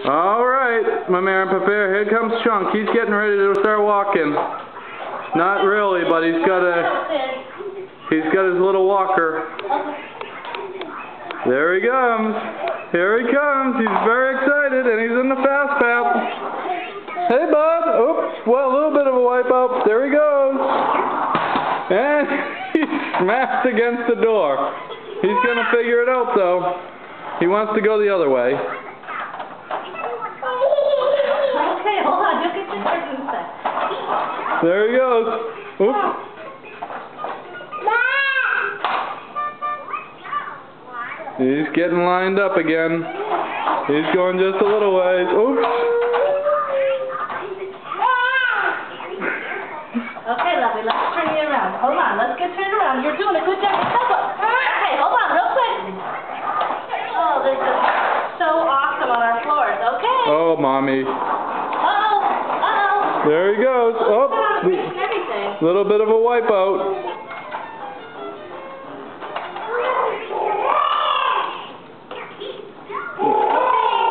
All right, my man Pepper. Here comes Chunk. He's getting ready to start walking. Not really, but he's got his little walker. There he comes. Here he comes. He's very excited, and he's in the fast path. Hey, bud. Oops. Well, a little bit of a wipeout. There he goes. And he smashed against the door. He's going to figure it out, though. He wants to go the other way. Okay, hold on. You'll get your turkey inside. There he goes. Oops. He's getting lined up again. He's going just a little ways. Oops. Okay, lovely. Let's turn you around. Hold on. Let's get turned around. You're doing a good job. Okay, hold on real quick. Oh, this is so awesome on our floors. Okay. Oh, Mommy. Uh-oh. Uh-oh. There he goes. Oh, little bit of a wipeout.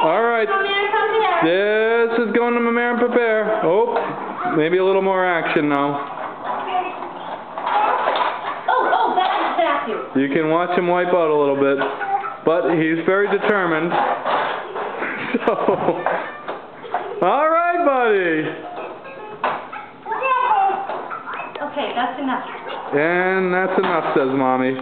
All right. This is going to my man Prepare. Oh, maybe a little more action now. Oh, that's Matthew. You can watch him wipe out a little bit, but he's very determined. So, all right, buddy. Okay, that's enough. And that's enough, says Mommy.